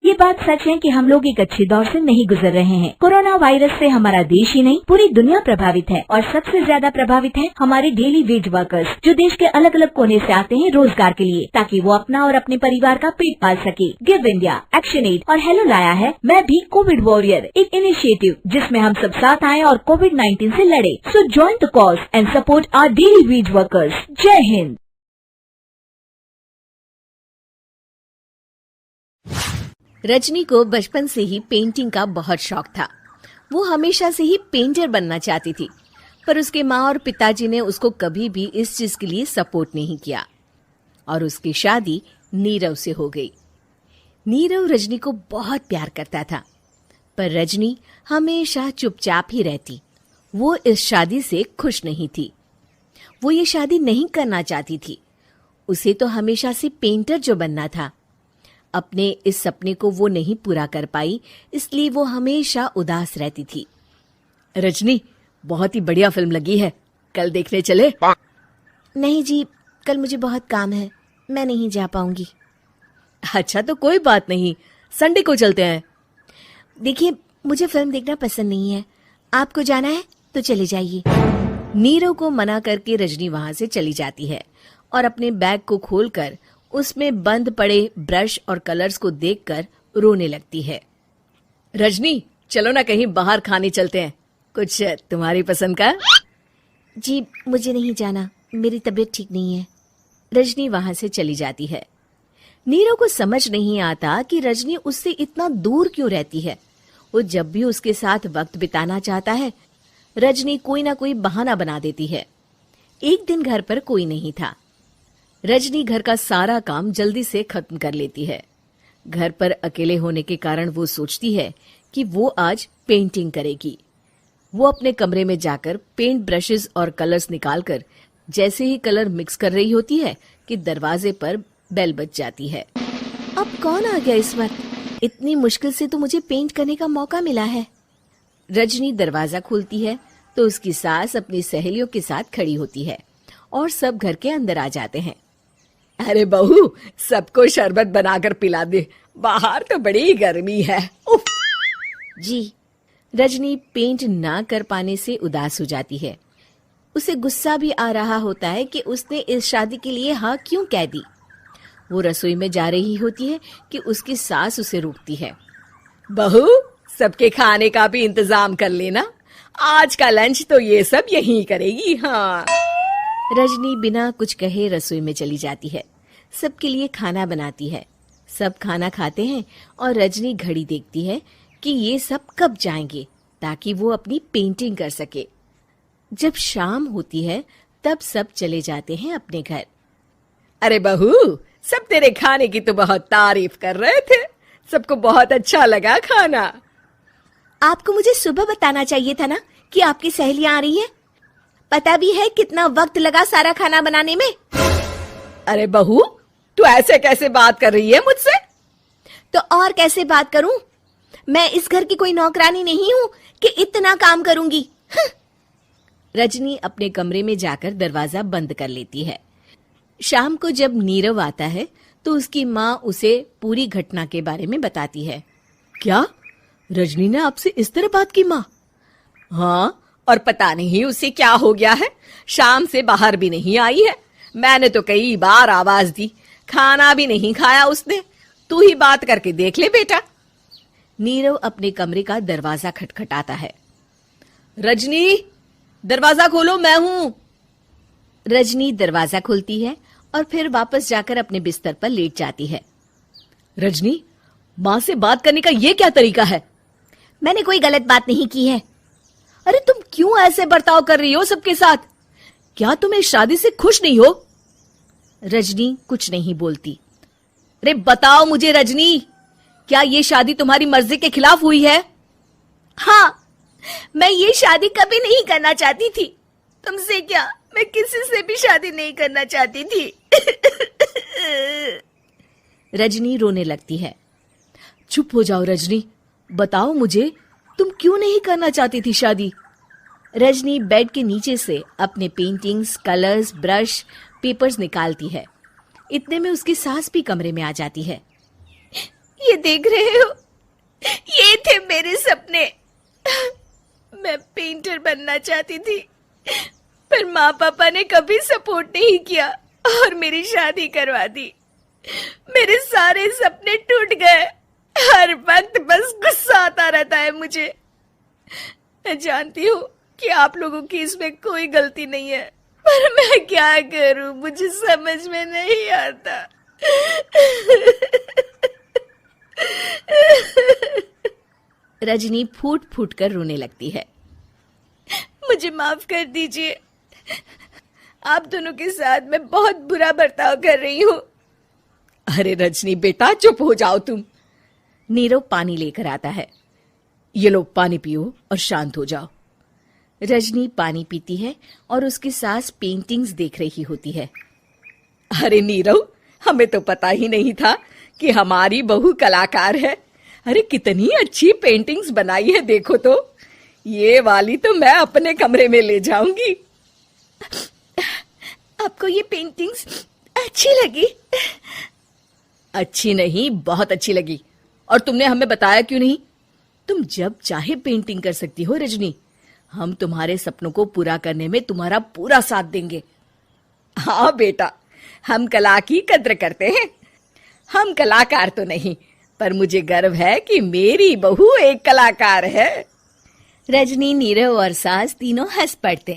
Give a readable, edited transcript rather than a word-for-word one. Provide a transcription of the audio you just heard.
ये बात सच है कि हम लोग एक अच्छे दौर से नहीं गुजर रहे हैं। कोरोना वायरस से हमारा देश ही नहीं पूरी दुनिया प्रभावित है और सबसे ज्यादा प्रभावित है हमारे डेली वेज वर्कर्स, जो देश के अलग अलग कोने से आते हैं रोजगार के लिए, ताकि वो अपना और अपने परिवार का पेट पाल सके। गिव इंडिया, एक्शन एड और हेलो लाया है मैं भी कोविड वॉरियर, एक इनिशिएटिव जिसमें हम सब साथ आए और कोविड-19 से लड़े। So join the cause and support our daily wage workers. जय हिंद। रजनी को बचपन से ही पेंटिंग का बहुत शौक था। वो हमेशा से ही पेंटर बनना चाहती थी, पर उसके माँ और पिताजी ने उसको कभी भी इस चीज के लिए सपोर्ट नहीं किया और उसकी शादी नीरव से हो गई। नीरव रजनी को बहुत प्यार करता था, पर रजनी हमेशा चुपचाप ही रहती। वो इस शादी से खुश नहीं थी। वो ये शादी नहीं करना चाहती थी। उसे तो हमेशा से पेंटर जो बनना था। अपने इस सपने को वो नहीं पूरा कर पाई, इसलिए वो हमेशा उदास रहती थी। रजनी, बहुत ही बढ़िया फिल्म लगी है, कल देखने चले? नहीं जी, कल मुझे बहुत काम है, मैं नहीं जा पाऊंगी। अच्छा तो कोई बात नहीं, संडे को चलते हैं। देखिए, मुझे फिल्म देखना पसंद नहीं है। आपको जाना है तो चले जाइए। नीरव को मना करके रजनी वहां से चली जाती है और अपने बैग को खोलकर उसमें बंद पड़े ब्रश और कलर्स को देखकर रोने लगती है। रजनी, चलो ना कहीं बाहर खाने चलते हैं, कुछ तुम्हारी पसंद का। जी, मुझे नहीं जाना, मेरी तबीयत ठीक नहीं है। रजनी वहां से चली जाती है। नीरव को समझ नहीं आता कि रजनी उससे इतना दूर क्यों रहती है। वो जब भी उसके साथ वक्त बिताना चाहता है, रजनी कोई ना कोई बहाना बना देती है। एक दिन घर पर कोई नहीं था। रजनी घर का सारा काम जल्दी से खत्म कर लेती है। घर पर अकेले होने के कारण वो सोचती है कि वो आज पेंटिंग करेगी। वो अपने कमरे में जाकर पेंट ब्रशेस और कलर्स निकालकर जैसे ही कलर मिक्स कर रही होती है कि दरवाजे पर बेल बज जाती है। अब कौन आ गया इस वक्त? इतनी मुश्किल से तो मुझे पेंट करने का मौका मिला है। रजनी दरवाजा खोलती है तो उसकी सास अपनी सहेलियों के साथ खड़ी होती है और सब घर के अंदर आ जाते हैं। अरे बहू, सबको शरबत बनाकर पिला दे, बाहर तो बड़ी गर्मी है। उफ। जी। रजनी पेंट ना कर पाने से उदास हो जाती है। उसे गुस्सा भी आ रहा होता है कि उसने इस शादी के लिए हाँ क्यों कह दी। वो रसोई में जा रही होती है कि उसकी सास उसे रोकती है। बहू, सबके खाने का भी इंतजाम कर लेना, आज का लंच तो ये सब यहीं करेगी। हाँ। रजनी बिना कुछ कहे रसोई में चली जाती है। सबके लिए खाना बनाती है। सब खाना खाते हैं और रजनी घड़ी देखती है कि ये सब कब जाएंगे ताकि वो अपनी पेंटिंग कर सके। जब शाम होती है तब सब चले जाते हैं अपने घर। अरे बहू, सब तेरे खाने की तो बहुत तारीफ कर रहे थे, सबको बहुत अच्छा लगा खाना। आपको मुझे सुबह बताना चाहिए था ना कि आपकी सहेलियां आ रही हैं। पता भी है कितना वक्त लगा सारा खाना बनाने में। अरे बहू, तू ऐसे कैसे बात कर रही है मुझसे? तो और कैसे बात करूं? मैं इस घर की कोई नौकरानी नहीं हूं कि इतना काम करूंगी। रजनी अपने कमरे में जाकर दरवाजा बंद कर लेती है। शाम को जब नीरव आता है तो उसकी माँ उसे पूरी घटना के बारे में बताती है। क्या रजनी ने आपसे इस तरह बात की माँ? हाँ, और पता नहीं उसे क्या हो गया है, शाम से बाहर भी नहीं आई है। मैंने तो कई बार आवाज दी, खाना भी नहीं खाया उसने। तू ही बात करके देख ले बेटा। नीरव अपने कमरे का दरवाजा खटखटाता है। रजनी, दरवाजा खोलो, मैं हूं। रजनी दरवाजा खोलती है और फिर वापस जाकर अपने बिस्तर पर लेट जाती है। रजनी, माँ से बात करने का ये क्या तरीका है? मैंने कोई गलत बात नहीं की है। अरे तुम क्यों ऐसे बर्ताव कर रही हो सबके साथ? क्या तुम इस शादी से खुश नहीं हो? रजनी कुछ नहीं बोलती। अरे बताओ मुझे रजनी, क्या ये शादी तुम्हारी मर्जी के खिलाफ हुई है? हाँ, मैं ये शादी कभी नहीं करना चाहती थी। तुमसे क्या, मैं किसी से भी शादी नहीं करना चाहती थी। रजनी रोने लगती है। चुप हो जाओ रजनी, बताओ मुझे, तुम क्यों नहीं करना चाहती थी शादी? रजनी बेड के नीचे से अपने पेंटिंग्स, कलर्स, ब्रश, पेपर्स निकालती है। इतने में उसकी सास भी कमरे में आ जाती है। ये देख रहे हो, ये थे मेरे सपने। मैं पेंटर बनना चाहती थी, पर माँ पापा ने कभी सपोर्ट नहीं किया और मेरी शादी करवा दी। मेरे सारे सपने टूट गए। हर वक्त बस गुस्सा आता रहता है मुझे। मैं जानती हूँ कि आप लोगों की इसमें कोई गलती नहीं है, पर मैं क्या करूँ, मुझे समझ में नहीं आता। रजनी फूट फूट कर रोने लगती है। मुझे माफ कर दीजिए, आप दोनों के साथ मैं बहुत बुरा बर्ताव कर रही हूँ। अरे रजनी बेटा, चुप हो जाओ तुम। नीरव पानी लेकर आता है। ये लो पानी पियो और शांत हो जाओ। रजनी पानी पीती है और उसकी सास पेंटिंग्स देख रही होती है। अरे नीरव, हमें तो पता ही नहीं था कि हमारी बहू कलाकार है। अरे कितनी अच्छी पेंटिंग्स बनाई है, देखो तो। ये वाली तो मैं अपने कमरे में ले जाऊंगी। आपको ये पेंटिंग्स अच्छी लगी? अच्छी नहीं, बहुत अच्छी लगी। और तुमने हमें बताया क्यों नहीं? तुम जब चाहे पेंटिंग कर सकती हो रजनी। हम तुम्हारे सपनों को पूरा करने में तुम्हारा पूरा साथ देंगे। हाँ बेटा, हम कला की कद्र करते हैं। हम कलाकार तो नहीं, पर मुझे गर्व है कि मेरी बहू एक कलाकार है। रजनी, नीरव और सास तीनों हंस पड़ते।